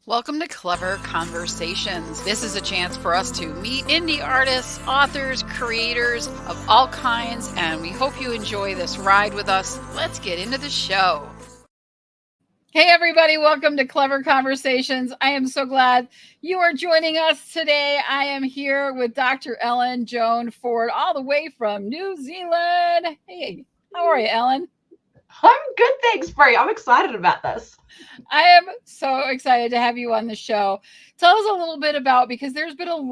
Welcome to Clever Conversations. This is a chance for us to meet indie artists, authors, creators of all kinds, and we hope you enjoy this ride with us. Let's get into the show. Hey, everybody, welcome to Clever Conversations. I am so glad you are joining us today. I am here with Dr. Joan Ford, all the way from New Zealand. Hey, how are you, Ellen? I'm good, thanks, Bree. I'm excited about this. I am so excited to have you on the show. Tell us a little bit about, because there's been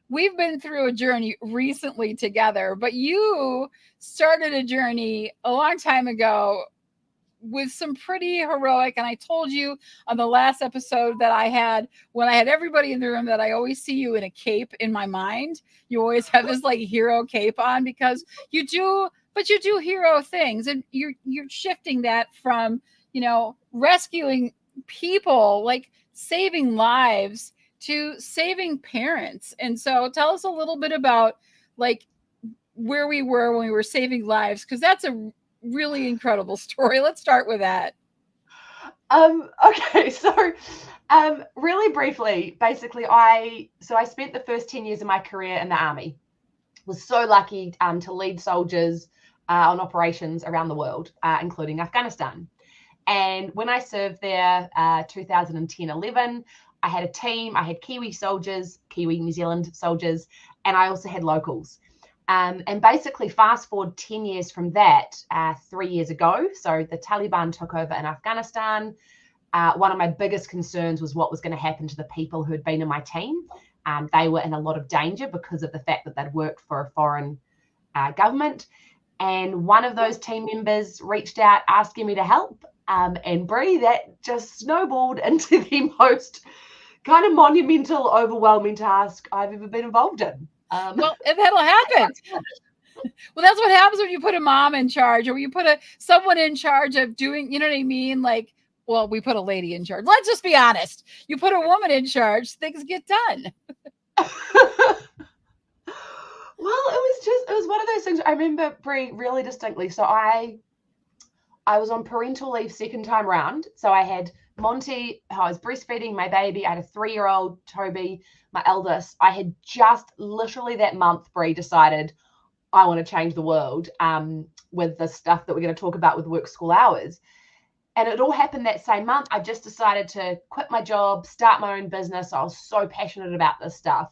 we've been through a journey recently together, but you started a journey a long time ago with some pretty heroic, and I told you on the last episode that I had, when I had everybody in the room, that I always see you in a cape in my mind. You always have this like hero cape on because you do, but you do hero things, and you're shifting that from, rescuing people, like saving lives, to saving parents. And so tell us a little bit about like where we were when we were saving lives, because that's a really incredible story. Let's start with that. Okay, so really briefly, basically, I spent the first 10 years of my career in the army. Was so lucky to lead soldiers on operations around the world, including Afghanistan. And when I served there, 2010-11, I had a team. I had Kiwi soldiers, Kiwi New Zealand soldiers, and I also had locals. And basically, fast forward 10 years from that, 3 years ago, so the Taliban took over in Afghanistan. One of my biggest concerns was what was going to happen to the people who had been in my team. They were in a lot of danger because of the fact that they'd worked for a foreign government. And one of those team members reached out asking me to help. And Bree, that just snowballed into the most kind of monumental, overwhelming task I've ever been involved in. Well, that'll happen. Well, that's what happens when you put a mom in charge, or you put someone in charge of doing, you know what I mean? Like, well, we put a lady in charge. Let's just be honest. You put a woman in charge, things get done. Well, it was one of those things I remember really distinctly. So I was on parental leave second time round. So I had Monty, I was breastfeeding my baby. I had a 3-year-old, Toby, my eldest. I had just literally that month, Bree, decided I want to change the world with the stuff that we're going to talk about with work school hours. And it all happened that same month. I just decided to quit my job, start my own business. I was so passionate about this stuff.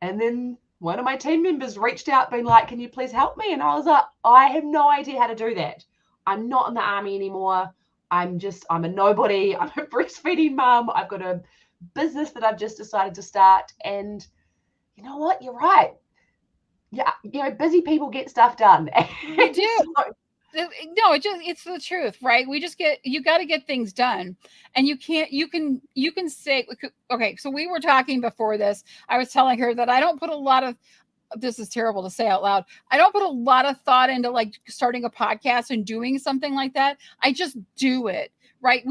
And then one of my team members reached out being like, can you please help me? And I was like, I have no idea how to do that. I'm not in the army anymore. I'm a nobody. I'm a breastfeeding mom. I've got a business that I've just decided to start. And you know what? You're right. Yeah, busy people get stuff done. We do. No, it's the truth, right? You got to get things done, and you can say, okay, so we were talking before this. I was telling her that I don't put a lot of, this is terrible to say out loud, I don't put a lot of thought into like starting a podcast and doing something like that. I just do it, right?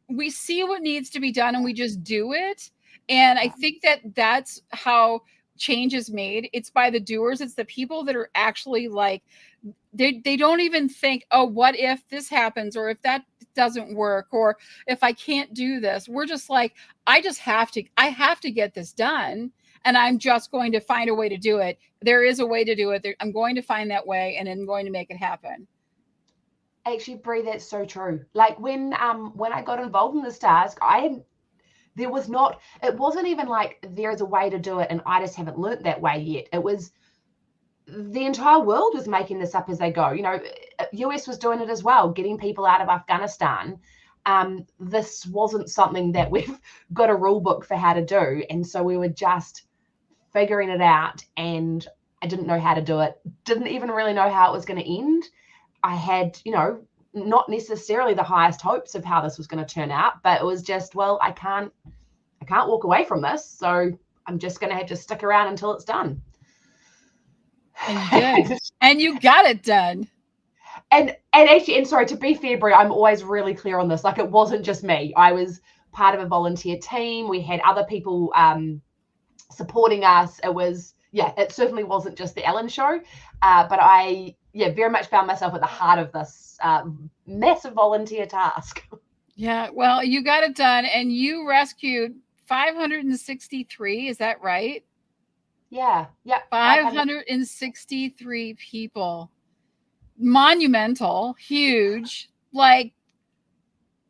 We see what needs to be done and we just do it. And I think that's how change is made. It's by the doers. It's the people that are actually like, they don't even think, oh, what if this happens, or if that doesn't work, or if I can't do this. We're just like, I have to get this done, and I'm just going to find a way to do it. There is a way to do it. I'm going to find that way, and I'm going to make it happen. Actually, Bree, that's so true. Like when I got involved in this task, it wasn't even like there is a way to do it and I just haven't learned that way yet. It was the entire world was making this up as they go. US was doing it as well, getting people out of Afghanistan. This wasn't something that we've got a rule book for how to do. And so we were just figuring it out, and I didn't know how to do it. Didn't even really know how it was going to end. I had, not necessarily the highest hopes of how this was going to turn out, but it was just, well, I can't walk away from this. So I'm just going to have to stick around until it's done. And you did. And you got it done. And actually, and sorry, to be fair, Brie, I'm always really clear on this. Like, it wasn't just me. I was part of a volunteer team. We had other people supporting us. It certainly wasn't just the Ellen show. But I very much found myself at the heart of this massive volunteer task. Yeah, well, you got it done and you rescued 563, is that right? Yeah, yep, 500. 563 people. Monumental, huge. Like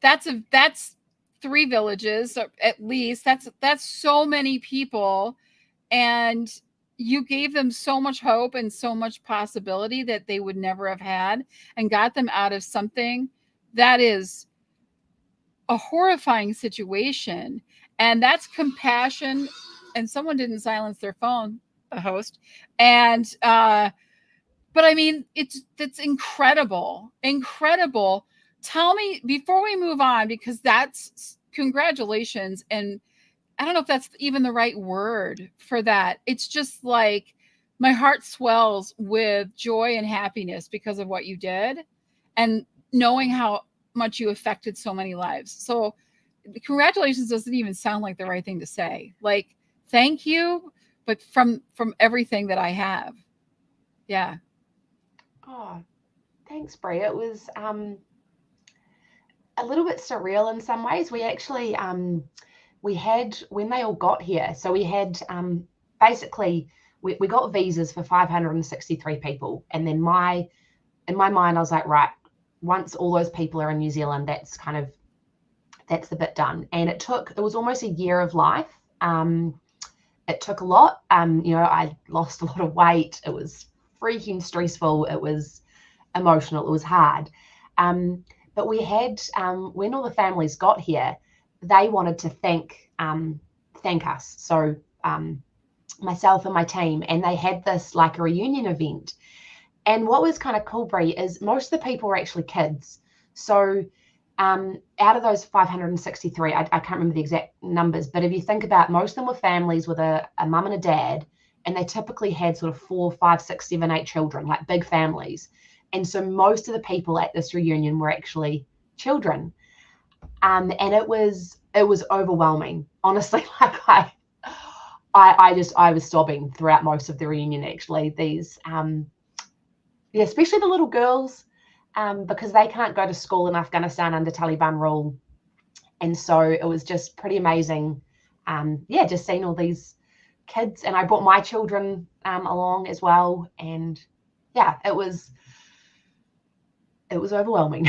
that's three villages at least. That's so many people, and you gave them so much hope and so much possibility that they would never have had, and got them out of something that is a horrifying situation. And that's compassion. And someone didn't silence their phone, the host. And but I mean, it's incredible, incredible. Tell me before we move on, because that's congratulations. And I don't know if that's even the right word for that. It's just like my heart swells with joy and happiness because of what you did, and knowing how much you affected so many lives. So congratulations doesn't even sound like the right thing to say. Like thank you, but from everything that I have. Yeah. Oh, thanks, Brie. It was a little bit surreal in some ways. We actually we had, when they all got here, so we had basically we got visas for 563 people, and then in my mind I was like, right, once all those people are in New Zealand, that's the bit done. And it was almost a year of life. It took a lot. I lost a lot of weight. It was freaking stressful. It was emotional. It was hard. But we had, when all the families got here, they wanted to thank us. So myself and my team, and they had this like a reunion event. And what was kind of cool, Brie, is most of the people were actually kids. So out of those 563, I can't remember the exact numbers, but if you think about, most of them were families with a mum and a dad, and they typically had sort of 4, 5, 6, 7, 8 children, like big families. And so most of the people at this reunion were actually children. And it was overwhelming, honestly. Like I was sobbing throughout most of the reunion, actually. These yeah, especially the little girls, because they can't go to school in Afghanistan under Taliban rule. And so it was just pretty amazing. Yeah, just seeing all these kids, and I brought my children along as well. And yeah, it was overwhelming.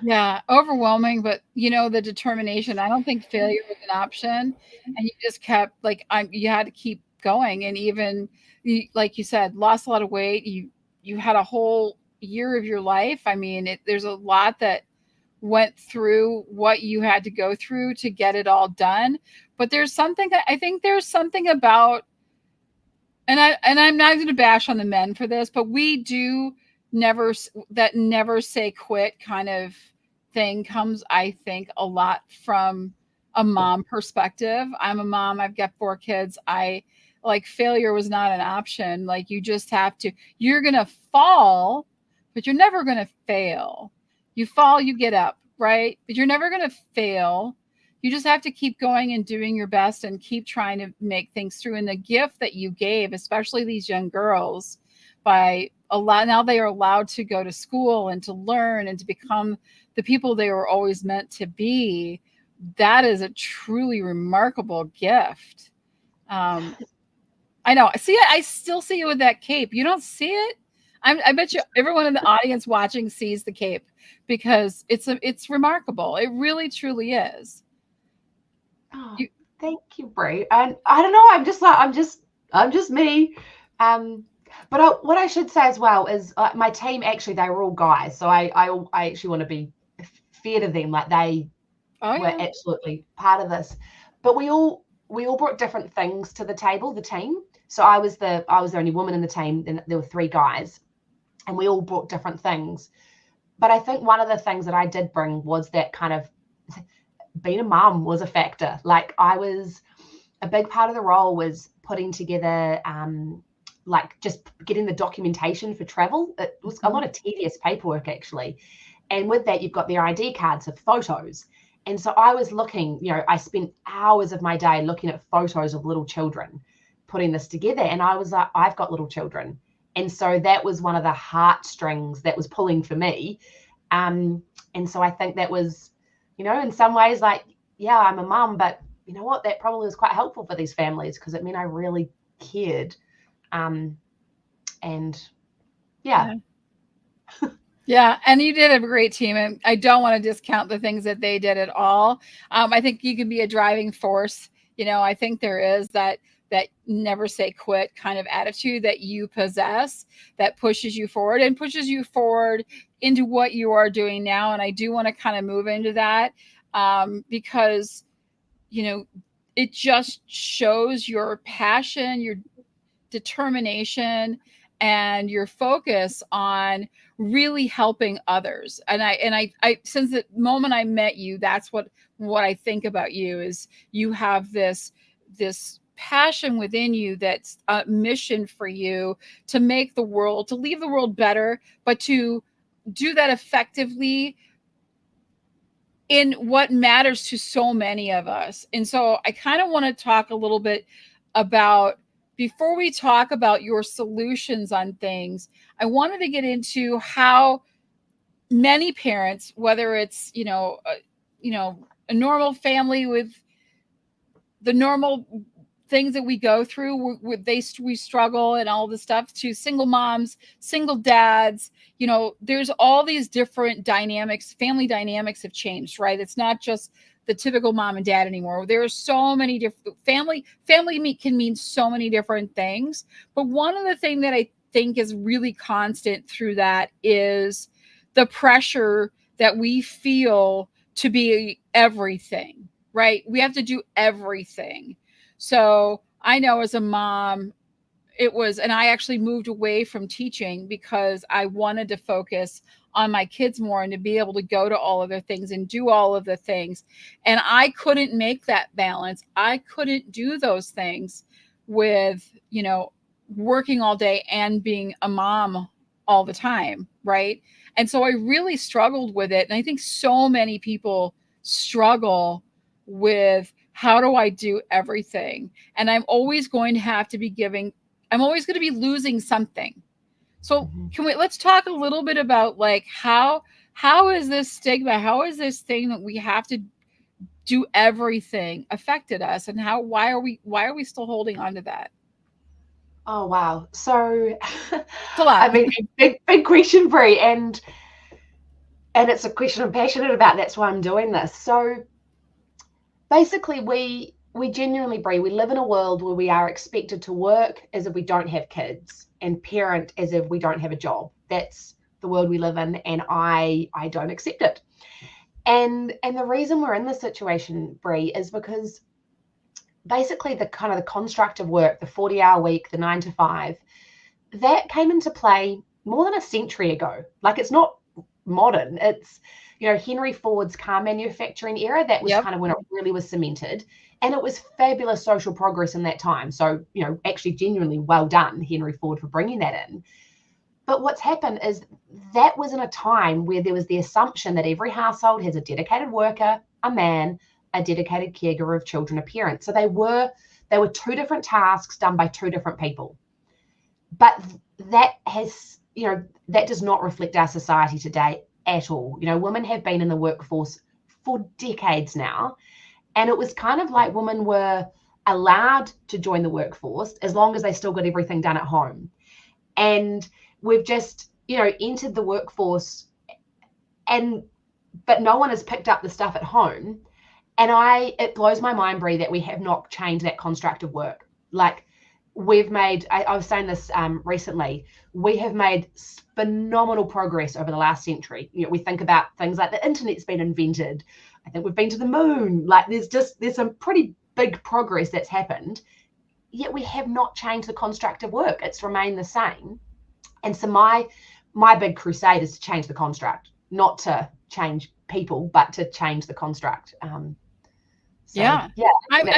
Yeah, overwhelming, but the determination. I don't think failure was an option, and you just kept like you had to keep going, and even like you said, lost a lot of weight. You had a whole year of your life. I mean, there's a lot that went through what you had to go through to get it all done. But I think there's something about, and I'm not going to bash on the men for this, but we do never say quit kind of thing comes, I think, a lot from a mom perspective. I'm a mom. I've got 4 kids. I like failure was not an option. Like you're going to fall, but you're never going to fail. You fall, you get up, right? But you're never going to fail. You just have to keep going and doing your best and keep trying to make things through. And the gift that you gave, especially these young girls, by now they are allowed to go to school and to learn and to become the people they were always meant to be. That is a truly remarkable gift. I know. I still see you with that cape. You don't see it? I bet you everyone in the audience watching sees the cape, because it's remarkable. It really truly is. Oh, thank you, Brie. And I don't know. I'm just like I'm just me. But what I should say as well is my team, actually, they were all guys. So I actually want to be fair to them. Like they were absolutely part of this. But we all brought different things to the table, the team. So I was the only woman in the team, and there were 3 guys, and we all brought different things. But I think one of the things that I did bring was that kind of being a mum was a factor. Like a big part of the role was putting together like just getting the documentation for travel. It was a lot of tedious paperwork, actually. And with that, you've got their ID cards of photos. And so I was looking, I spent hours of my day looking at photos of little children, putting this together. And I was like, I've got little children. And so that was one of the heartstrings that was pulling for me. And so I think that was in some ways, like, yeah, I'm a mum, but you know what? That probably was quite helpful for these families because it meant I really cared. And yeah. Yeah, and you did have a great team, and I don't want to discount the things that they did at all. I think you can be a driving force. I think there is that never say quit kind of attitude that you possess that pushes you forward and pushes you forward into what you are doing now. And I do want to kind of move into that because it just shows your passion, your determination, and your focus on really helping others. And I since the moment I met you, that's what I think about you is you have this passion within you that's a mission for you to make the world, to leave the world better, but to do that effectively in what matters to so many of us. And so I kind of want to talk a little bit about, before we talk about your solutions on things, I wanted to get into how many parents, whether it's, a normal family with the normal things that we go through, we struggle and all this stuff, to single moms, single dads, there's all these different dynamics. Family dynamics have changed, right? It's not just the typical mom and dad anymore. There are so many different family can mean so many different things. But one of the things that I think is really constant through that is the pressure that we feel to be everything, right? We have to do everything. So I know as a mom, and I actually moved away from teaching because I wanted to focus on my kids more and to be able to go to all of their things and do all of the things. And I couldn't make that balance. I couldn't do those things with, working all day and being a mom all the time. Right. And so I really struggled with it. And I think so many people struggle with, how do I do everything? And I'm always going to have to be I'm always going to be losing something. So let's talk a little bit about, like, how is this stigma, how is this thing that we have to do everything affected us, and why are we still holding on to that? Oh, wow. So, It's a lot. I mean, big question, Brie, and it's a question I'm passionate about. That's why I'm doing this. So, basically, we genuinely, Brie, we live in a world where we are expected to work as if we don't have kids and parent as if we don't have a job. That's the world we live in, and I don't accept it. And the reason we're in this situation, Brie, is because basically the kind of the construct of work, the 40-hour week, the 9 to 5, that came into play more than a century ago. Like, it's not modern. It's, Henry Ford's car manufacturing era. That was kind of when it really was cemented. And it was fabulous social progress in that time. So, actually genuinely well done, Henry Ford, for bringing that in. But what's happened is that was in a time where there was the assumption that every household has a dedicated worker, a man, a dedicated caregiver of children, a parent. So they were two different tasks done by two different people. But that has, that does not reflect our society today at all. Women have been in the workforce for decades now. And it was kind of like women were allowed to join the workforce as long as they still got everything done at home. And we've just, entered the workforce, but no one has picked up the stuff at home. And it blows my mind, Brie, that we have not changed that construct of work. Like, we've made, I was saying this recently, we have made phenomenal progress over the last century. We think about things like the internet's been invented. I think we've been to the moon. Like, there's some pretty big progress that's happened, yet we have not changed the construct of work. It's remained the same. And so my big crusade is to change the construct, not to change people, but to change the construct. I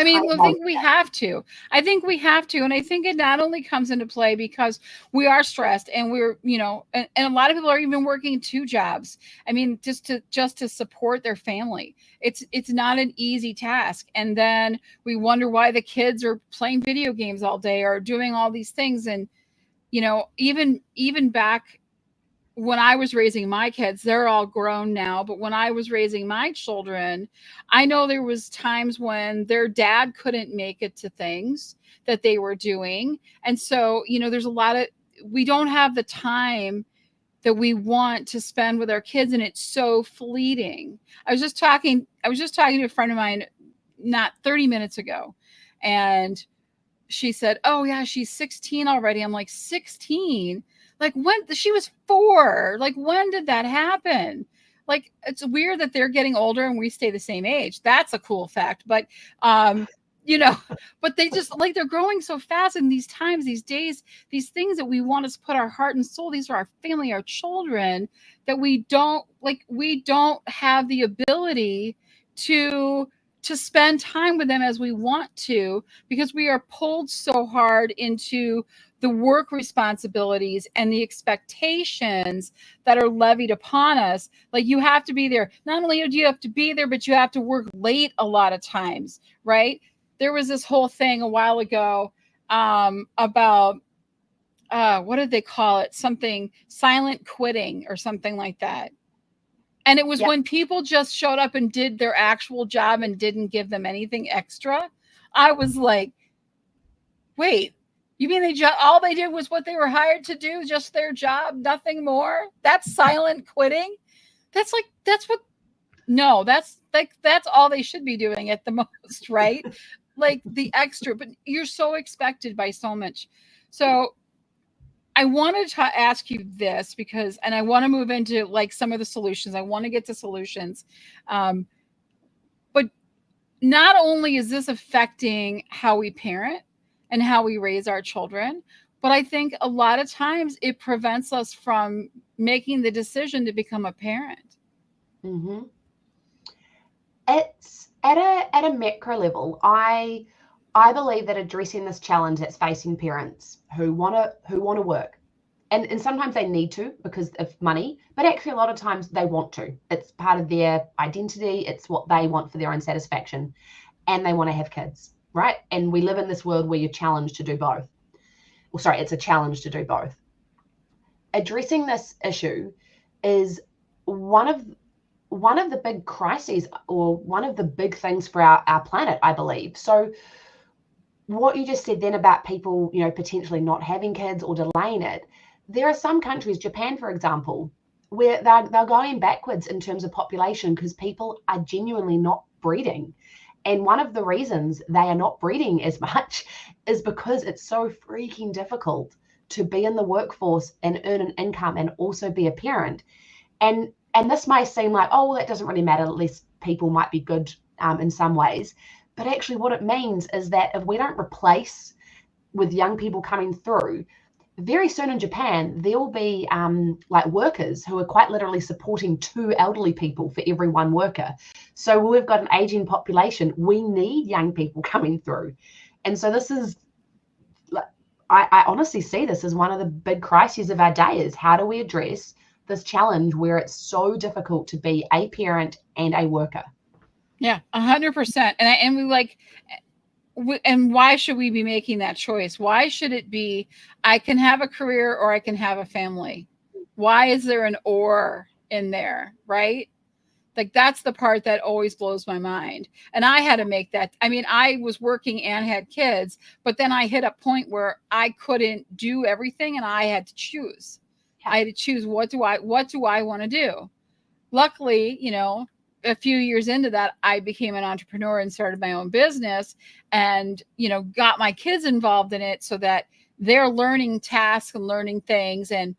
think we have to. I think we have to. And I think it not only comes into play because we are stressed and we're, and a lot of people are even working 2 jobs. I mean, just to support their family. It's not an easy task. And then we wonder why the kids are playing video games all day or doing all these things. And, even back when I was raising my kids, they're all grown now, but when I was raising my children, I know there was times when their dad couldn't make it to things that they were doing. And so, there's a lot of, we don't have the time that we want to spend with our kids, and it's so fleeting. I was just talking to a friend of mine not 30 minutes ago, and she said, "Oh yeah, she's 16 already." I'm like, 16? Like, when? She was 4. Like, when did that happen? Like, it's weird that they're getting older and we stay the same age. That's a cool fact. But you know, but they just, like, they're growing so fast in these times, these days, these things that we want to put our heart and soul, these are our family, our children, that we don't have the ability to spend time with them as we want to, because we are pulled so hard into the work responsibilities and the expectations that are levied upon us. Like, you have to be there. Not only do you have to be there, but you have to work late a lot of times, right? There was this whole thing a while ago about what did they call it? Something silent quitting or something like that. And it was when people just showed up and did their actual job and didn't give them anything extra. I was like, wait, you mean all they did was what they were hired to do, just their job, nothing more? That's silent quitting? That's all they should be doing at the most, right? Like, the extra, but you're so expected by so much. So I wanted to ask you this and I want to move into, like, some of the solutions. I want to get to solutions. But not only is this affecting how we parent and how we raise our children, but I think a lot of times it prevents us from making the decision to become a parent. Mm-hmm. It's at a macro level. I believe that addressing this challenge that's facing parents who want to work, and sometimes they need to because of money, but actually a lot of times they want to. It's part of their identity. It's what they want for their own satisfaction, and they want to have kids, right? And we live in this world where you're challenged to do both. Well, sorry, it's a challenge to do both. Addressing this issue is one of the big crises, or one of the big things for our planet, I believe. So what you just said then about people, potentially not having kids or delaying it, there are some countries, Japan, for example, where they're going backwards in terms of population because people are genuinely not breeding. And one of the reasons they are not breeding as much is because it's so freaking difficult to be in the workforce and earn an income and also be a parent. And this may seem like, oh, well, that doesn't really matter, less people might be good in some ways. But actually what it means is that if we don't replace with young people coming through, very soon in Japan, there will be like workers who are quite literally supporting 2 elderly people for every 1 worker. So we've got an aging population. We need young people coming through. And so this is, I honestly see this as one of the big crises of our day, is how do we address this challenge where it's so difficult to be a parent and a worker? Yeah, 100%. And why should we be making that choice? Why should it be, I can have a career or I can have a family? Why is there an or in there, right? Like, that's the part that always blows my mind. And I had to make that. I mean, I was working and had kids, but then I hit a point where I couldn't do everything and I had to choose. I had to choose, what do I want to do? Luckily, a few years into that, I became an entrepreneur and started my own business and, got my kids involved in it so that they're learning tasks and learning things and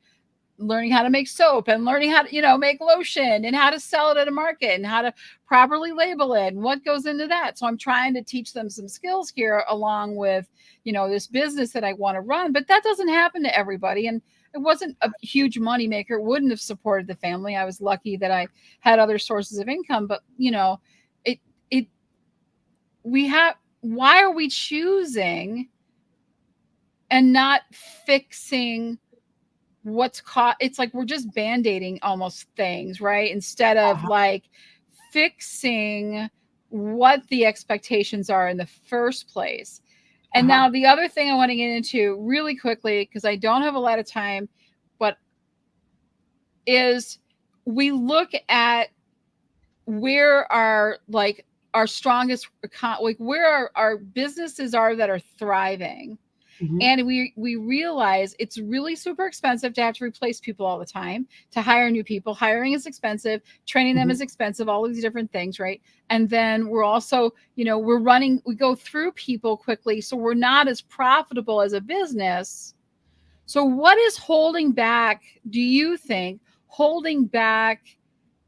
learning how to make soap and learning how to, make lotion and how to sell it at a market and how to properly label it and what goes into that. So I'm trying to teach them some skills here along with, this business that I want to run, but that doesn't happen to everybody. And it wasn't a huge money maker. It wouldn't have supported the family. I was lucky that I had other sources of income, but why are we choosing and not fixing it's like we're just band-aiding almost things, right? Instead of like fixing what the expectations are in the first place. And now the other thing I want to get into really quickly, because I don't have a lot of time, but is we look at where our strongest, like where our businesses are that are thriving. Mm-hmm. And we realize it's really super expensive to have to replace people all the time, to hire new people. Hiring is expensive, training them is expensive, all of these different things, right? And then we're also, we go through people quickly, so we're not as profitable as a business. So what is holding back, do you think, holding back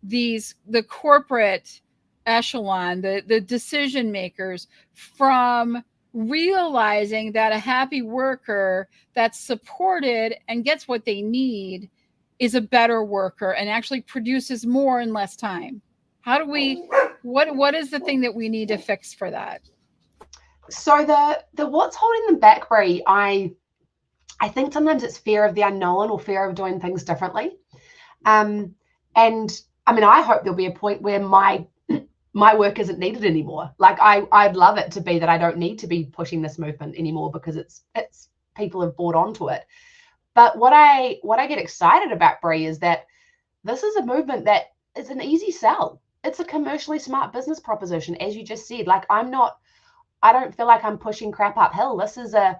the corporate echelon, the decision makers, from realizing that a happy worker that's supported and gets what they need is a better worker and actually produces more in less time? How do we, what is the thing that we need to fix for that? So the what's holding them back, Brie, I think sometimes it's fear of the unknown or fear of doing things differently. And I mean, I hope there'll be a point where my work isn't needed anymore. Like I'd love it to be that I don't need to be pushing this movement anymore because it's people have bought onto it. But what I get excited about, Brie, is that this is a movement that is an easy sell. It's a commercially smart business proposition, as you just said. Like I don't feel like I'm pushing crap uphill. This is a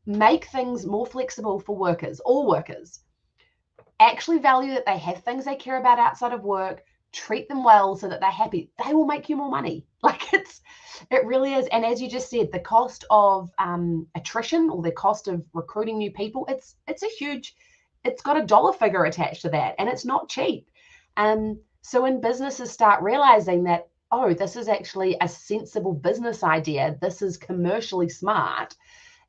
make things more flexible for workers, all workers. Actually value that they have things they care about outside of work, treat them well so that they're happy. They will make you more money. Like it really is. And as you just said, the cost of attrition or the cost of recruiting new people, it's got a dollar figure attached to that, and it's not cheap. So when businesses start realizing that, oh, this is actually a sensible business idea, this is commercially smart,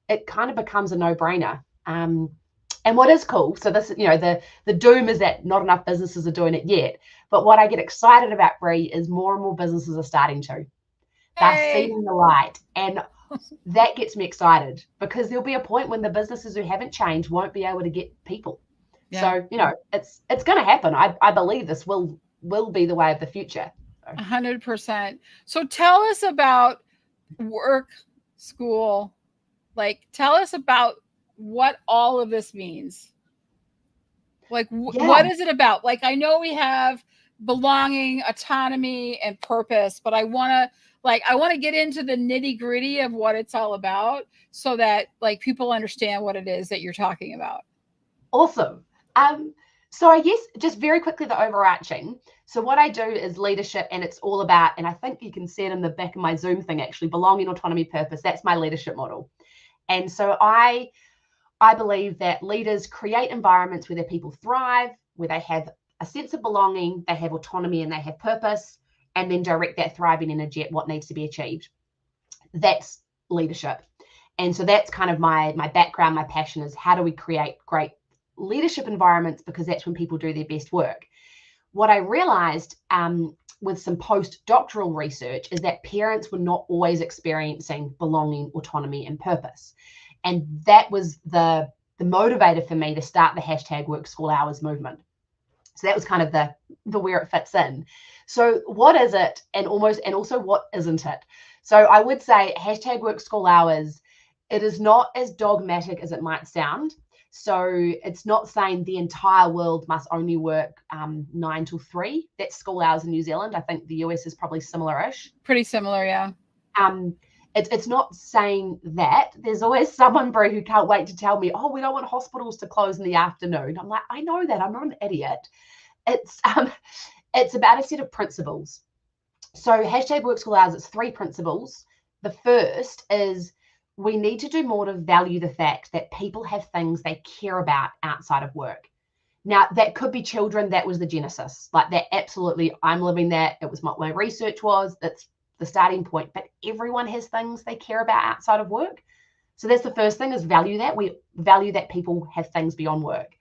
it kind of becomes a no-brainer. And what is cool, so this, the doom is that not enough businesses are doing it yet. But what I get excited about, Brie, is more and more businesses are starting to. They're seeing the light. And that gets me excited because there'll be a point when the businesses who haven't changed won't be able to get people. Yeah. So, it's going to happen. I believe this will be the way of the future. 100%. So tell us about work, school. Like, tell us about what all of this means. Like, what is it about? Like, I know we have belonging, autonomy, and purpose, but I want to get into the nitty gritty of what it's all about so that like people understand what it is that you're talking about. Awesome. So I guess just very quickly, the overarching. So what I do is leadership, and it's all about, and I think you can see it in the back of my Zoom thing, actually, belonging, autonomy, purpose. That's my leadership model. And so I believe that leaders create environments where their people thrive, where they have a sense of belonging, they have autonomy, and they have purpose, and then direct that thriving energy at what needs to be achieved. That's leadership. And so that's kind of my background, my passion is how do we create great leadership environments, because that's when people do their best work. What I realized with some postdoctoral research is that parents were not always experiencing belonging, autonomy, and purpose. And that was the motivator for me to start the hashtag Work School Hours movement. So that was kind of the where it fits in. So what is it, and also what isn't it? So I would say hashtag Work School Hours, it is not as dogmatic as it might sound. So it's not saying the entire world must only work 9 till 3. That's school hours in New Zealand. I think the US is probably similar-ish. Pretty similar, yeah. It's not saying that. There's always someone, Brie, who can't wait to tell me, oh, we don't want hospitals to close in the afternoon. I'm like, I know that. I'm not an idiot. It's about a set of principles. So hashtag Work School Hours, it's 3 principles. The first is we need to do more to value the fact that people have things they care about outside of work. Now, that could be children. That was the genesis. Like that, absolutely, I'm living that. It was what my research was. That's the starting point. But everyone has things they care about outside of work. So that's the first thing, is value that. We value that people have things beyond work.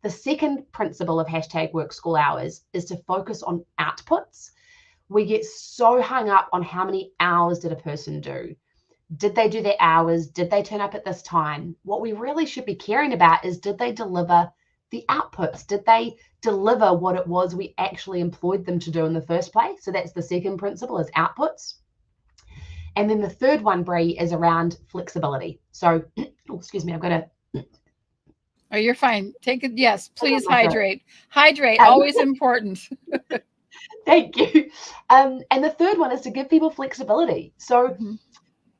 The second principle of hashtag Work School Hours is to focus on outputs. We get so hung up on how many hours did a person do. Did they do their hours? Did they turn up at this time? What we really should be caring about is, did they deliver the outputs? Did they deliver what it was we actually employed them to do in the first place? So that's the second principle, is outputs. And then the third one, Brie, is around flexibility. So, excuse me, I've got Oh, you're fine. Take it. Yes, please my throat. hydrate. Hydrate, Um, always important. Thank you. And the third one is to give people flexibility. So Mhm.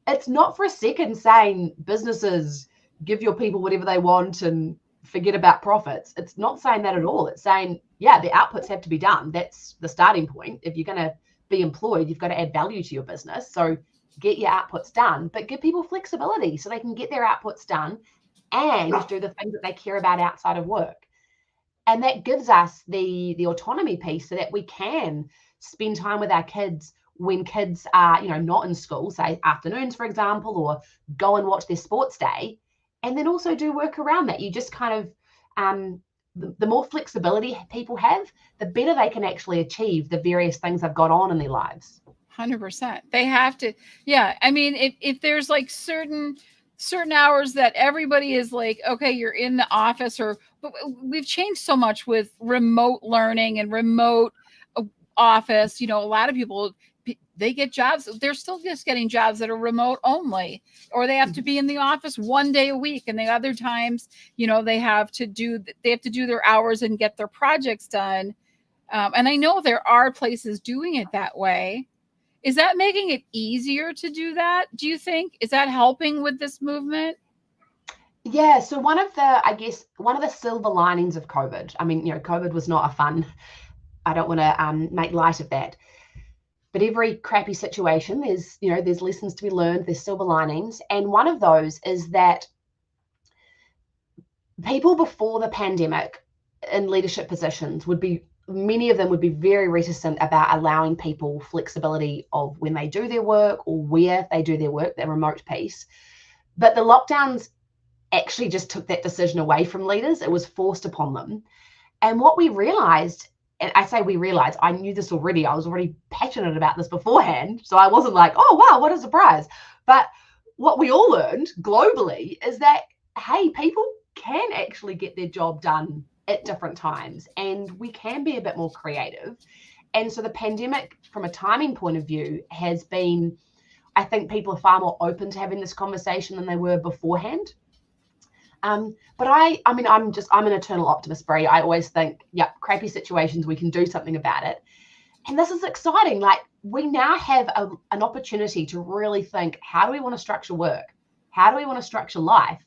it's not for a second saying businesses give your people whatever they want and forget about profits. It's not saying that at all. It's saying, yeah, the outputs have to be done. That's the starting point. If you're going to be employed, you've got to add value to your business. So get your outputs done, but give people flexibility so they can get their outputs done and do the things that they care about outside of work. And that gives us the autonomy piece so that we can spend time with our kids when kids are, not in school, say afternoons, for example, or go and watch their sports day, and then also do work around that. You just kind of, the more flexibility people have, the better they can actually achieve the various things they've got on in their lives. 100%. They have to. Yeah. I mean, if there's like certain hours that everybody is like, okay, you're in the office, or but we've changed so much with remote learning and remote office. A lot of people, they get jobs. They're still just getting jobs that are remote only, or they have to be in the office one day a week. And the other times, they have to do their hours and get their projects done. And I know there are places doing it that way. Is that making it easier to do that? Do you think? Is that helping with this movement? Yeah, so one of the silver linings of COVID, I mean, COVID was not a fun, I don't want to make light of that. But every crappy situation, there's lessons to be learned, there's silver linings. And one of those is that people before the pandemic in leadership positions many of them would be very reticent about allowing people flexibility of when they do their work or where they do their work, their remote piece. But the lockdowns actually just took that decision away from leaders. It was forced upon them. And what we realized, and I say we realized, I knew this already. I was already passionate about this beforehand. So I wasn't like, oh, wow, what a surprise. But what we all learned globally is that, hey, people can actually get their job done at different times, and we can be a bit more creative. And so the pandemic, from a timing point of view, has been, I think people are far more open to having this conversation than they were beforehand. But I mean, I'm an eternal optimist, Brie. I always think, yeah, crappy situations, we can do something about it. And this is exciting. Like, we now have an opportunity to really think, how do we want to structure work? How do we want to structure life?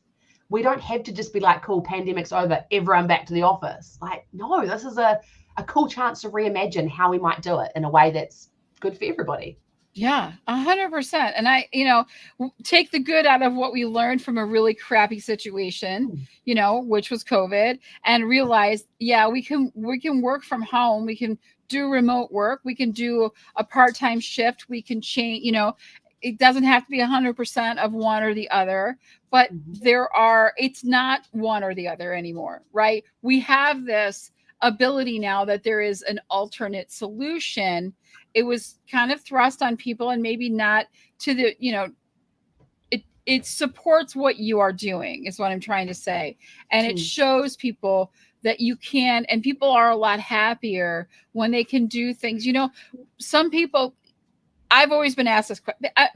We don't have to just be like, cool, pandemic's over, everyone back to the office. Like, no, this is a cool chance to reimagine how we might do it in a way that's good for everybody. Yeah, 100%. And I, take the good out of what we learned from a really crappy situation, which was COVID, and realize, yeah, we can work from home. We can do remote work. We can do a part-time shift. We can change, it doesn't have to be 100% of one or the other, but it's not one or the other anymore, right? We have this ability now that there is an alternate solution. It was kind of thrust on people, and maybe not to the, it supports what you are doing, is what I'm trying to say. And it shows people that you can, and people are a lot happier when they can do things. Some people, I've always been asked this.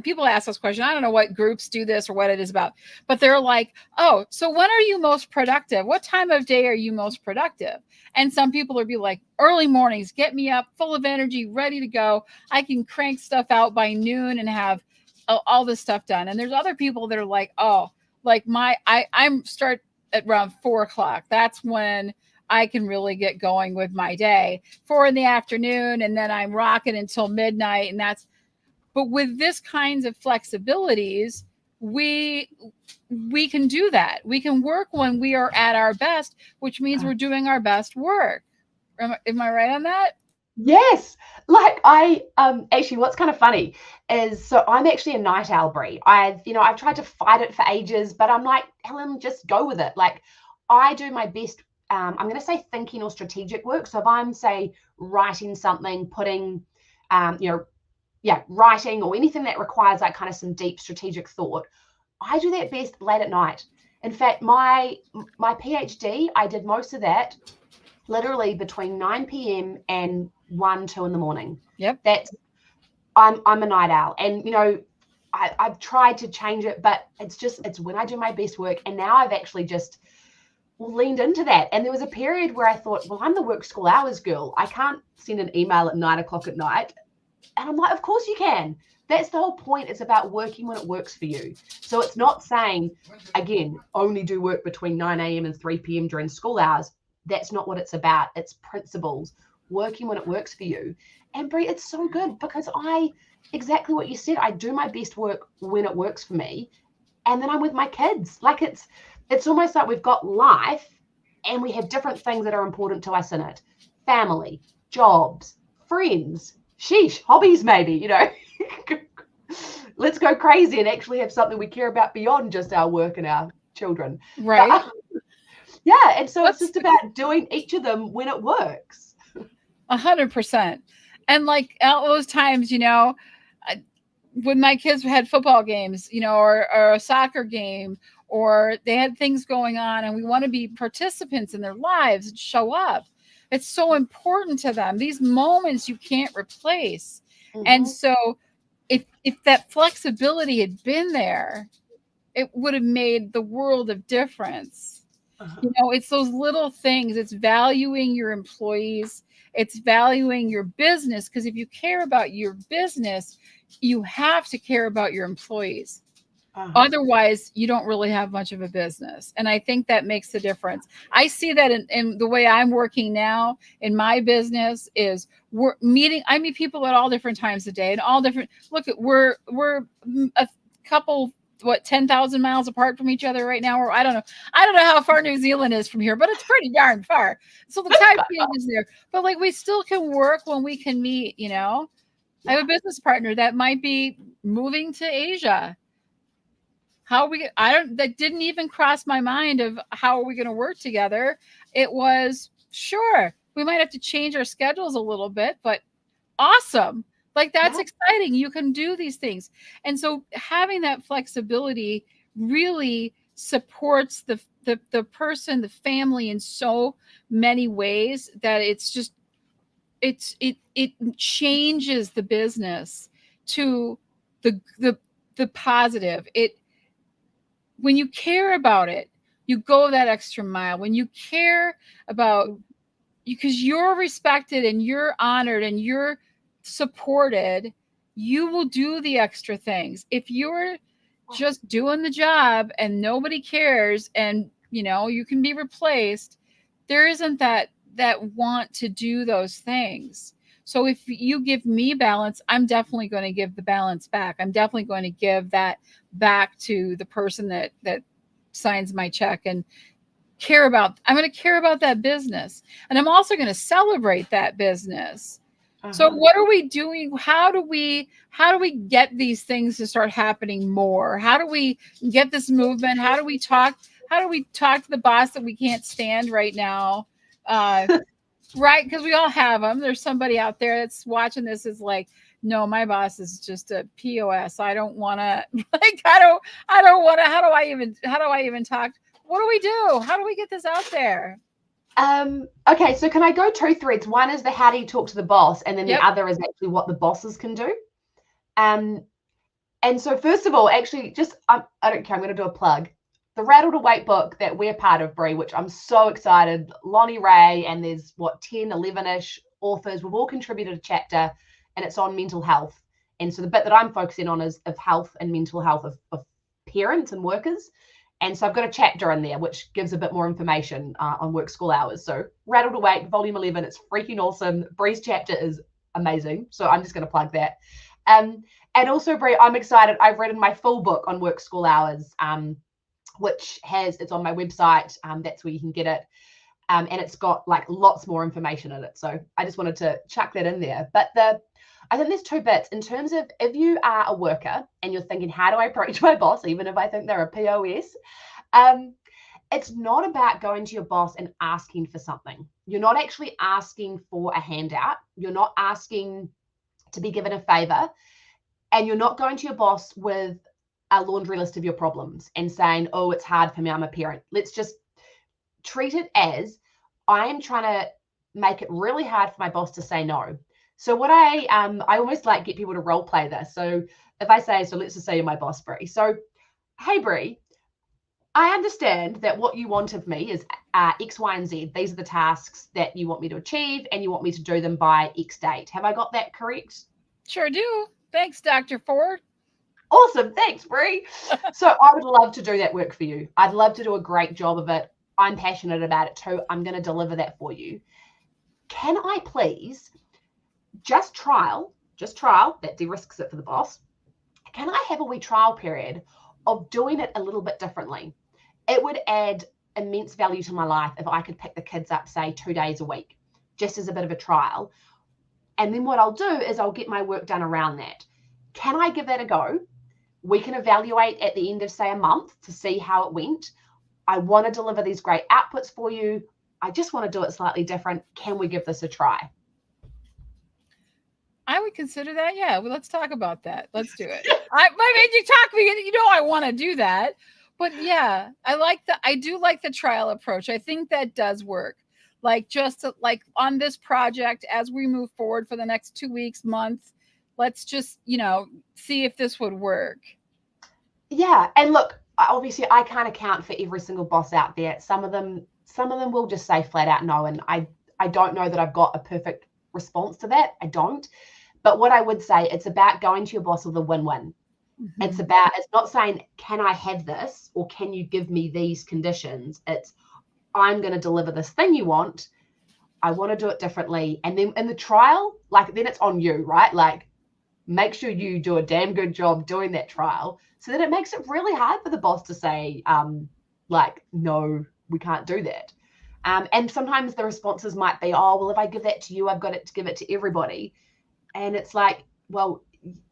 People ask this question. I don't know what groups do this or what it is about, but they're like, "Oh, so when are you most productive? What time of day are you most productive?" And some people will be like, "Early mornings, get me up, full of energy, ready to go. I can crank stuff out by noon and have all this stuff done." And there's other people that are like, "Oh, like I'm start at around 4:00. That's when I can really get going with my day. 4 in the afternoon, and then I'm rocking until midnight, and that's." But with this kinds of flexibilities, we can do that. We can work when we are at our best, which means we're doing our best work. Am I right on that? Yes. Like, I actually, what's kind of funny is, so I'm actually a night owl, Brie. I've tried to fight it for ages, but I'm like, Helen, just go with it. Like, I do my best, I'm going to say thinking or strategic work. So if I'm, say, writing something, putting, writing or anything that requires like kind of some deep strategic thought, I do that best late at night. In fact, my PhD, I did most of that literally between 9 p.m. and 1-2 in the morning. Yep. I'm a night owl, and I've tried to change it, but it's when I do my best work. And now I've actually just leaned into that. And there was a period where I thought, well, I'm the work school hours girl. I can't send an email at 9 o'clock at night. And I'm like, of course you can. That's the whole point. It's about working when it works for you. So it's not saying, again, only do work between 9 a.m. and 3 p.m. during school hours. That's not what it's about. It's principles, working when it works for you. And Brie, it's so good because exactly what you said, I do my best work when it works for me. And then I'm with my kids. Like it's almost like we've got life and we have different things that are important to us in it. Family, jobs, friends, sheesh, hobbies maybe, Let's go crazy and actually have something we care about beyond just our work and our children. Right. But, yeah. And so it's just about doing each of them when it works. 100%. And like all those times, when my kids had football games, or a soccer game, or they had things going on and we want to be participants in their lives and show up. It's so important to them. These moments you can't replace. Mm-hmm. And so if that flexibility had been there, it would have made the world of difference. Uh-huh. It's those little things. It's valuing your employees. It's valuing your business, because if you care about your business, you have to care about your employees. Uh-huh. Otherwise, you don't really have much of a business. And I think that makes the difference. I see that in the way I'm working now in my business is I meet people at all different times of day and all different, we're a couple, 10,000 miles apart from each other right now, or I don't know how far New Zealand is from here, but it's pretty darn far. So the time change is there, but like we still can work when we can meet. I have a business partner that might be moving to Asia. That didn't even cross my mind of how are we going to work together. It was, sure, we might have to change our schedules a little bit, but awesome. Like that's exciting. You can do these things. And so having that flexibility really supports the person, the family in so many ways that it's just, it changes the business to the positive. When you care about it, you go that extra mile. When you care about, because you're respected and you're honored and you're supported, you will do the extra things. If you're just doing the job and nobody cares and you can be replaced, there isn't that want to do those things. So if you give me balance, I'm definitely going to give the balance back. I'm definitely going to give that back to the person that signs my check and I'm going to care about that business. And I'm also going to celebrate that business. Uh-huh. So what are we doing? How do we get these things to start happening more? How do we get this movement? How do we talk to the boss that we can't stand right now? Right, because we all have them. There's somebody out there that's watching this is like, no, my boss is just a POS. I don't want to I don't want to. How do I even talk? What do we do? How do we get this out there? Okay, so can I go 2 threads? One is the how do you talk to the boss, and then the other is actually what the bosses can do. And so first of all, actually, I don't care. I'm going to do a plug. The Rattle to Wait book that we're part of, Brie, which I'm so excited. Lonnie Ray, and there's 10, 11-ish authors. We've all contributed a chapter, and it's on mental health. And so the bit that I'm focusing on is of health and mental health of parents and workers. And so I've got a chapter in there which gives a bit more information on work school hours. So Rattle to Wait, volume 11, it's freaking awesome. Brie's chapter is amazing. So I'm just going to plug that. And also, Brie, I'm excited. I've written my full book on work school hours, which it's on my website. That's where you can get it. And it's got like lots more information in it. So I just wanted to chuck that in there. But I think there's 2 bits in terms of if you are a worker and you're thinking, how do I approach my boss, even if I think they're a POS? It's not about going to your boss and asking for something. You're not actually asking for a handout. You're not asking to be given a favor. And you're not going to your boss with a laundry list of your problems and saying, oh, it's hard for me, I'm a parent. Let's just treat it as I am trying to make it really hard for my boss to say no. So what I almost like get people to role play this. So if I say, so let's just say you're my boss, Brie. So, hey, Brie, I understand that what you want of me is X, Y, and Z. These are the tasks that you want me to achieve, and you want me to do them by X date. Have I got that correct? Sure do. Thanks, Dr. Ford. Awesome. Thanks, Brie. So I would love to do that work for you. I'd love to do a great job of it. I'm passionate about it too. I'm going to deliver that for you. Can I please just trial, that de-risks it for the boss. Can I have a wee trial period of doing it a little bit differently? It would add immense value to my life if I could pick the kids up, say, 2 days a week, just as a bit of a trial. And then what I'll do is I'll get my work done around that. Can I give that a go? We can evaluate at the end of, say, a month to see how it went. I want to deliver these great outputs for you. I just want to do it slightly different. Can we give this a try? I would consider that. Yeah. Well, let's talk about that. Let's do it. I made you talk me. You know, I want to do that. But yeah, I do like the trial approach. I think that does work. Like just like on this project, as we move forward for the next 2 weeks, month, let's just, see if this would work. Yeah. And look, obviously I can't account for every single boss out there. Some of them will just say flat out no. And I don't know that I've got a perfect response to that. I don't. But what I would say, it's about going to your boss with a win-win. Mm-hmm. It's not saying, can I have this? Or can you give me these conditions? It's, I'm going to deliver this thing you want. I want to do it differently. And then in the trial, then it's on you, right? Make sure you do a damn good job doing that trial. So that it makes it really hard for the boss to say, no, we can't do that. And sometimes the responses might be, oh, well, if I give that to you, I've got to give it to everybody. And it's like, well,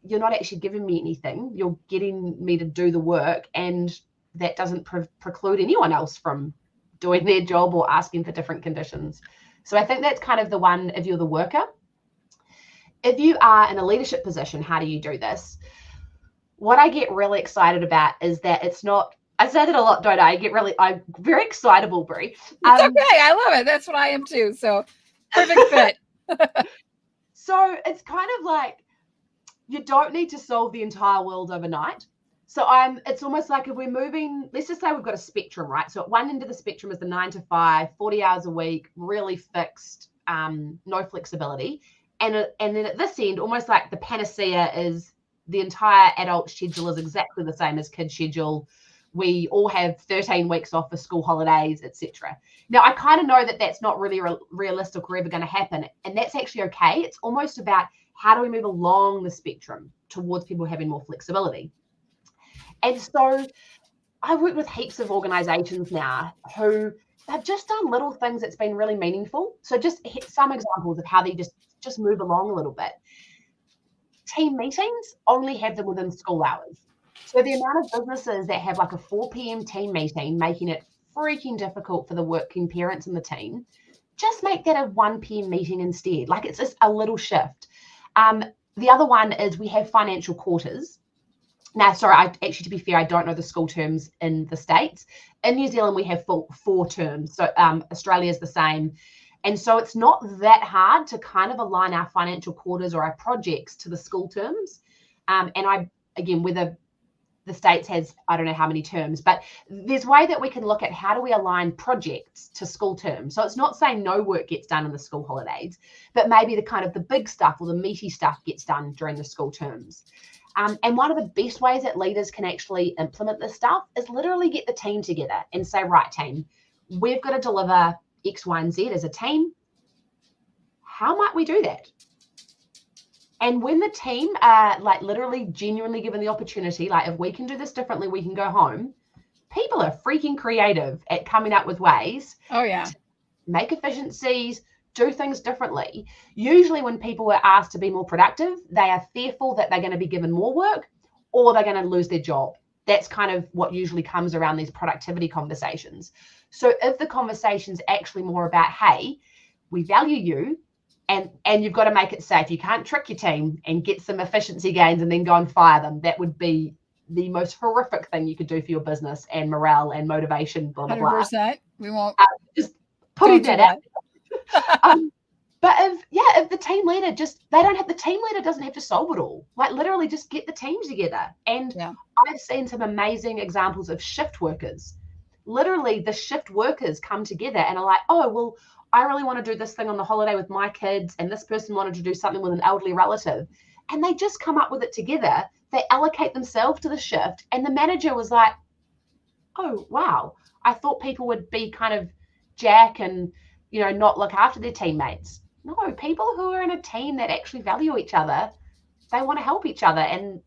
you're not actually giving me anything. You're getting me to do the work. And that doesn't preclude anyone else from doing their job or asking for different conditions. So I think that's kind of the one if you're the worker. If you are in a leadership position, how do you do this? What I get really excited about is that it's not, I say that a lot, don't I? I'm very excitable, Brie. It's okay. I love it. That's what I am too. So perfect fit. So it's kind of like, you don't need to solve the entire world overnight. So it's almost like if we're moving, let's just say we've got a spectrum, right? So at one end of the spectrum is the 9 to 5, 40 hours a week, really fixed, no flexibility. And then at this end, almost like the panacea is the entire adult schedule is exactly the same as kid schedule. We all have 13 weeks off for school holidays, etc. Now, I kind of know that that's not really realistic or ever going to happen. And that's actually okay. It's almost about how do we move along the spectrum towards people having more flexibility. And so I work with heaps of organizations now who have just done little things that's been really meaningful. So just some examples of how they just move along a little bit. Team meetings, only have them within school hours. So the amount of businesses that have a 4 p.m. team meeting, making it freaking difficult for the working parents in the team, just make that a 1 p.m. meeting instead. It's just a little shift. The other one is we have financial quarters. Now, sorry, to be fair, I don't know the school terms in the States. In New Zealand, we have 4 terms. So Australia is the same. And so it's not that hard to kind of align our financial quarters or our projects to the school terms. Whether the States has, I don't know how many terms, but there's a way that we can look at how do we align projects to school terms. So it's not saying no work gets done in the school holidays, but maybe the big stuff or the meaty stuff gets done during the school terms. And one of the best ways that leaders can actually implement this stuff is literally get the team together and say, right, team, we've got to deliver X, Y, and Z as a team. How might we do that? And when the team are literally genuinely given the opportunity, if we can do this differently, we can go home. People are freaking creative at coming up with ways. Oh, yeah. To make efficiencies, do things differently. Usually when people are asked to be more productive, they are fearful that they're going to be given more work or they're going to lose their job. That's kind of what usually comes around these productivity conversations. So if the conversation's actually more about, hey, we value you and you've got to make it safe. You can't trick your team and get some efficiency gains and then go and fire them. That would be the most horrific thing you could do for your business and morale and motivation, blah, blah, blah. 100%. We won't. Just putting that out. But if the team leader the team leader doesn't have to solve it all. Literally just get the team together. And I've seen some amazing examples of shift workers. literally the shift workers come together and are like, oh, well, I really want to do this thing on the holiday with my kids, and this person wanted to do something with an elderly relative. And they just come up with it together. They allocate themselves to the shift. And the manager was like, oh, wow, I thought people would be kind of jack and, not look after their teammates. No, people who are in a team that actually value each other, they want to help each other. And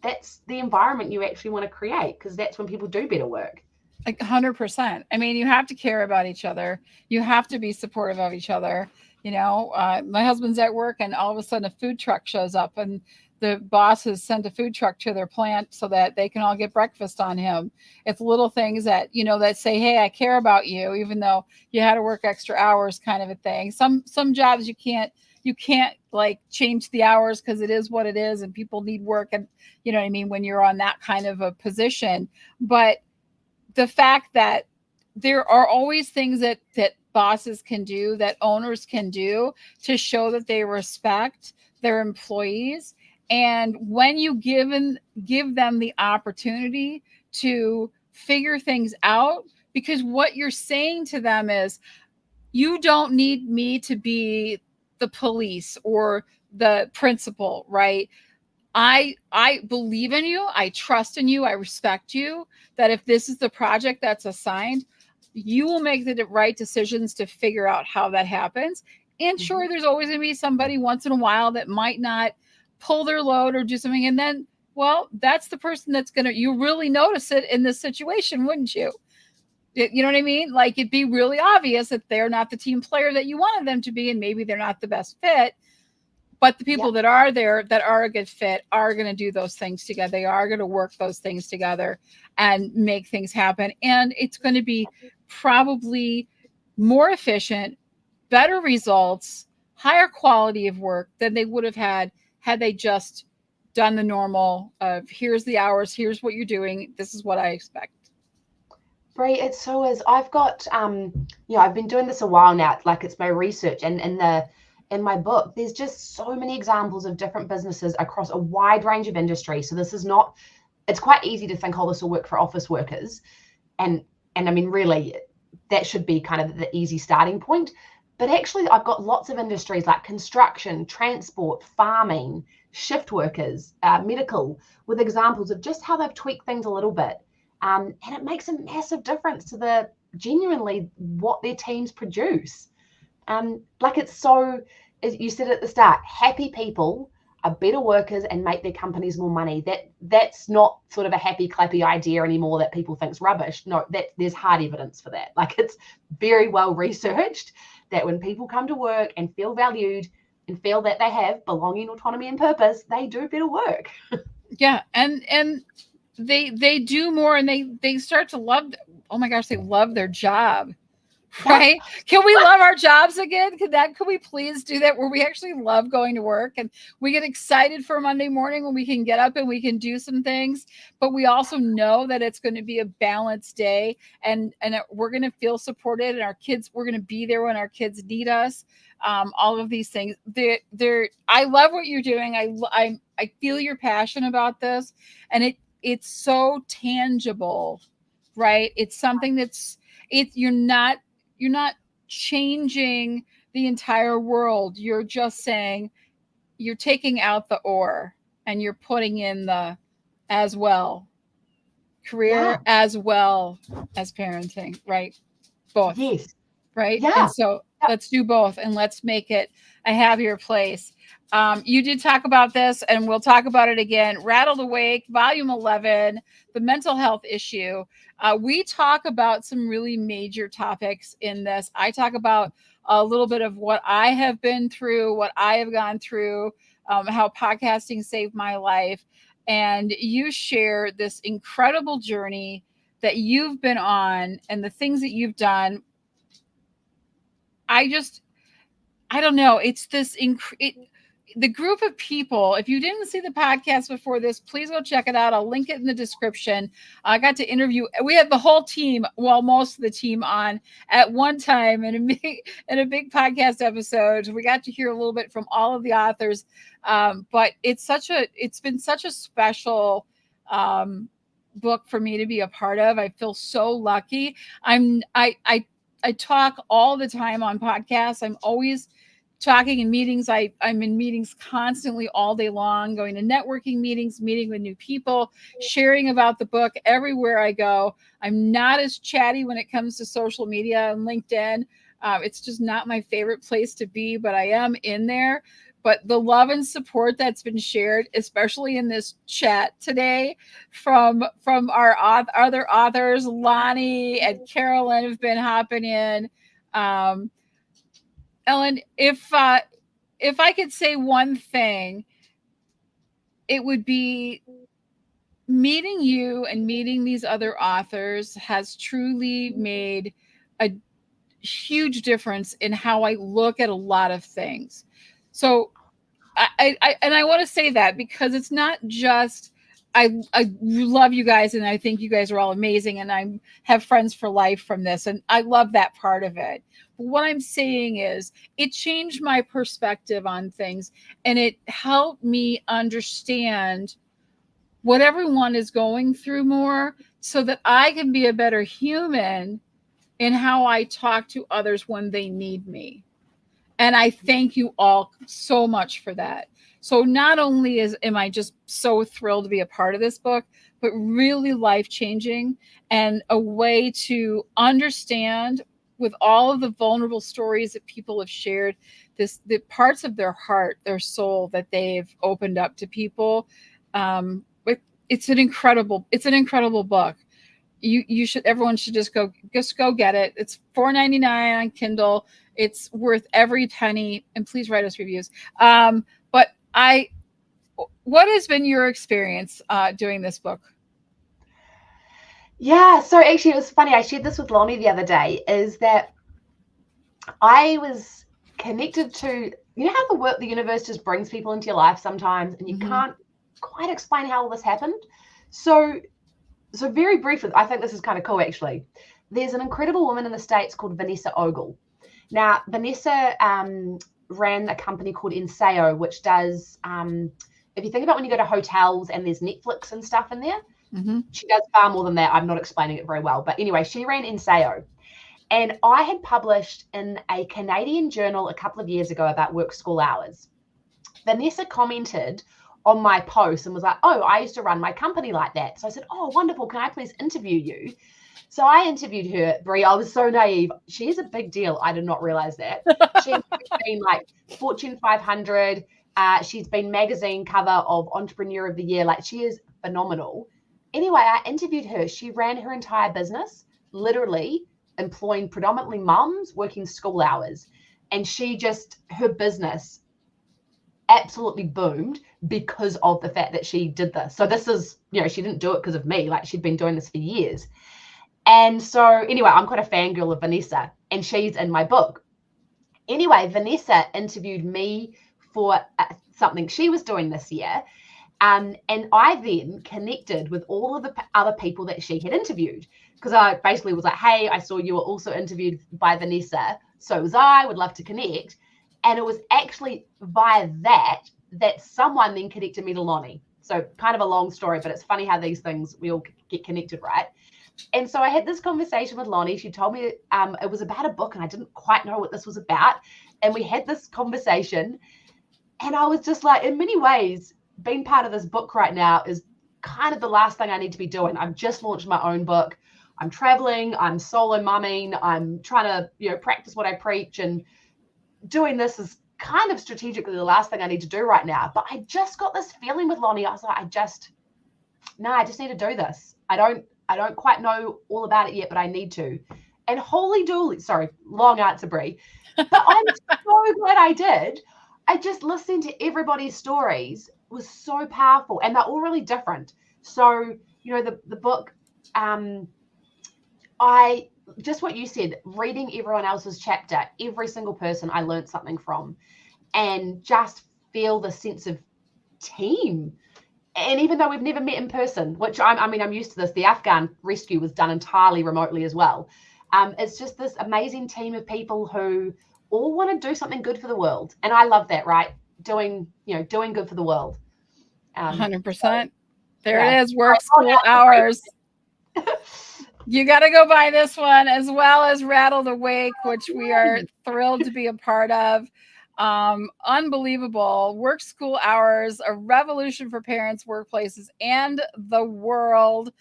that's the environment you actually want to create, because that's when people do better work. Like 100%. I mean, you have to care about each other. You have to be supportive of each other. My husband's at work and all of a sudden a food truck shows up, and the boss has sent a food truck to their plant so that they can all get breakfast on him. It's little things that, that say, hey, I care about you, even though you had to work extra hours, kind of a thing. Some jobs you can't like change the hours because it is what it is and people need work. And you know what I mean? When you're on that kind of a position, but the fact that there are always things that bosses can do, that owners can do to show that they respect their employees. And when you give them the opportunity to figure things out, because what you're saying to them is, you don't need me to be the police or the principal, right? I believe in you. I trust in you. I respect you, that if this is the project that's assigned, you will make the right decisions to figure out how that happens. And sure, there's always going to be somebody once in a while that might not pull their load or do something. And then, well, that's the person that's going to, you really notice it in this situation, wouldn't you? You know what I mean? Like, it'd be really obvious that they're not the team player that you wanted them to be, and maybe they're not the best fit. But the people that are there, that are a good fit, are going to do those things together. They are going to work those things together and make things happen. And it's going to be probably more efficient, better results, higher quality of work than they would have had they just done the normal of, here's the hours, here's what you're doing, this is what I expect. Brie, it so is. I've got, I've been doing this a while now. Like, it's my research, and in my book, there's just so many examples of different businesses across a wide range of industries. So this is not, it's quite easy to think, oh, this will work for office workers. And I mean, really, that should be kind of the easy starting point. But actually, I've got lots of industries like construction, transport, farming, shift workers, medical, with examples of just how they've tweaked things a little bit. And it makes a massive difference to the genuinely what their teams produce. Like, it's so, as you said at the start, happy people are better workers and make their companies more money. That's not sort of a happy clappy idea anymore that people think's rubbish. No, there's hard evidence for that. Like, it's very well researched that when people come to work and feel valued and feel that they have belonging, autonomy, and purpose, they do better work. Yeah, and they do more, and they start to love. Oh my gosh, they love their job. Right? Can we love our jobs again? Could we please do that, where we actually love going to work and we get excited for Monday morning when we can get up and we can do some things, but we also know that it's going to be a balanced day, and we're going to feel supported, and our kids, we're going to be there when our kids need us. All of these things. I love what you're doing. I feel your passion about this, and it's so tangible, right? It's something you're not changing the entire world. You're just saying, you're taking out the or and you're putting in the as well. Career as well as parenting, right? Both. Yes. Right? Yeah. And so let's do both, and let's make it a happier place. You did talk about this, and we'll talk about it again. Rattled Awake, Volume 11, the mental health issue. We talk about some really major topics in this. I talk about a little bit of what I have been through, what I have gone through, how podcasting saved my life. And you share this incredible journey that you've been on and the things that you've done. I don't know. It's this the group of people. If you didn't see the podcast before this, please go check it out. I'll link it in the description. I got to interview. We had the whole team, well, most of the team, on at one time in a big podcast episode. We got to hear a little bit from all of the authors. But it's been such a special book for me to be a part of. I feel so lucky. I talk all the time on podcasts. I'm always talking in meetings. I'm in meetings constantly all day long, going to networking meetings, meeting with new people, sharing about the book everywhere I go. I'm not as chatty when it comes to social media and LinkedIn. It's just not my favorite place to be, but I am in there. But the love and support that's been shared, especially in this chat today, from our other authors, Lonnie and Carolyn have been hopping in. Um, Ellen, if I could say one thing, it would be meeting you and meeting these other authors has truly made a huge difference in how I look at a lot of things. So I want to say that because it's not just I love you guys and I think you guys are all amazing and I have friends for life from this and I love that part of it. But what I'm saying is it changed my perspective on things and it helped me understand what everyone is going through more so that I can be a better human in how I talk to others when they need me. And I thank you all so much for that. So not only am I just so thrilled to be a part of this book, but really life changing and a way to understand with all of the vulnerable stories that people have shared, the parts of their heart, their soul that they've opened up to people. It's an incredible book. You should everyone should just go get it. It's $4.99 on Kindle. It's worth every penny, and please write us reviews. But what has been your experience doing this book? Yeah, so actually it was funny. I shared this with Lonnie the other day, is that I was connected to, you know how the universe just brings people into your life sometimes and you can't quite explain how all this happened. So very briefly, I think this is kind of cool actually. There's an incredible woman in the States called Vanessa Ogle. Now, Vanessa ran a company called Enseo, which does, if you think about when you go to hotels and there's Netflix and stuff in there, she does far more than that. I'm not explaining it very well. But anyway, she ran Enseo. And I had published in a Canadian journal a couple of years ago about work school hours. Vanessa commented on my post and was like, oh, I used to run my company like that. So I said, oh, wonderful. Can I please interview you? So I interviewed her, Brie. I was so naive. She is a big deal. I did not realize that. She's been like Fortune 500. She's been magazine cover of Entrepreneur of the Year. Like, she is phenomenal. Anyway, I interviewed her. She ran her entire business, literally employing predominantly mums working school hours. And her business absolutely boomed because of the fact that she did this. So this is, she didn't do it because of me. Like, she'd been doing this for years. And so anyway, I'm quite a fangirl of Vanessa and she's in my book. Anyway, Vanessa interviewed me for something she was doing this year. And I then connected with all of the other people that she had interviewed, because I basically was like, hey, I saw you were also interviewed by Vanessa. So was I, would love to connect. And it was actually via that someone then connected me to Lonnie. So kind of a long story, but it's funny how these things, we all get connected, right? And so I had this conversation with Lonnie. She told me it was about a book and I didn't quite know what this was about. And we had this conversation and I was just like, in many ways, being part of this book right now is kind of the last thing I need to be doing. I've just launched my own book. I'm traveling. I'm solo mumming. I'm trying to, practice what I preach, and doing this is kind of strategically the last thing I need to do right now. But I just got this feeling with Lonnie. I was like, I just need to do this. I don't quite know all about it yet, but I need to. And holy dooly, sorry, long answer, Brie. But I'm so glad I did. I just listened to everybody's stories was so powerful, and they're all really different. So, the book, I just what you said, reading everyone else's chapter, every single person I learned something from, and just feel the sense of team. And even though we've never met in person, which I'm used to this, the Afghan rescue was done entirely remotely as well. It's just this amazing team of people who all want to do something good for the world. And I love that, right? Doing good for the world. 100%. There Yeah. it is. Work school hours. You got to go buy this one as well as Rattled Awake, which we are thrilled to be a part of. Unbelievable. Work school hours, a revolution for parents, workplaces, and the world.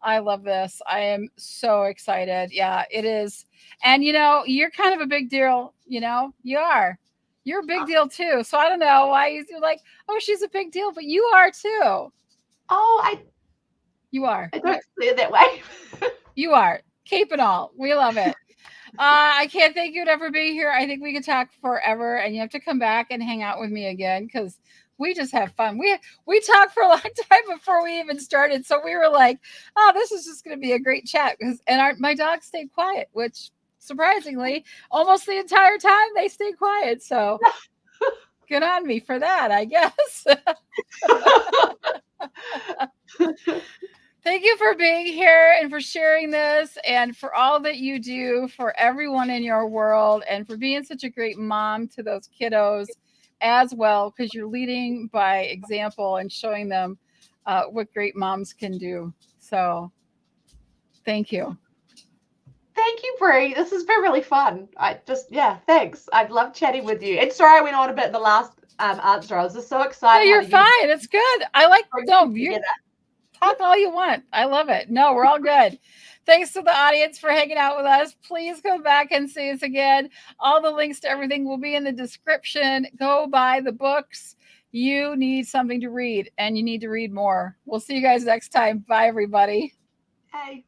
I love this. I am so excited. Yeah, it is. And you're kind of a big deal. You are. You're a big deal too. So I don't know why you're like, oh, she's a big deal, but you are too. Oh, You are. I don't see it that way. You are. Cape and all. We love it. I can't thank you enough for being here. I think we could talk forever, and you have to come back and hang out with me again because we just have fun. We talked for a long time before we even started, so we were like, "Oh, this is just going to be a great chat." My dog stayed quiet, which surprisingly, almost the entire time they stayed quiet. So good on me for that, I guess. Thank you for being here and for sharing this and for all that you do for everyone in your world and for being such a great mom to those kiddos as well, because you're leading by example and showing them what great moms can do. So thank you. Thank you, Brie. This has been really fun. Thanks. I'd love chatting with you. And sorry I went on a bit in the last answer. I was just so excited. No, you're fine. It's good. I like, you talk all you want. I love it. No, we're all good. Thanks to the audience for hanging out with us. Please come back and see us again. All the links to everything will be in the description. Go buy the books. You need something to read, and you need to read more. We'll see you guys next time. Bye, everybody. Hey, bye.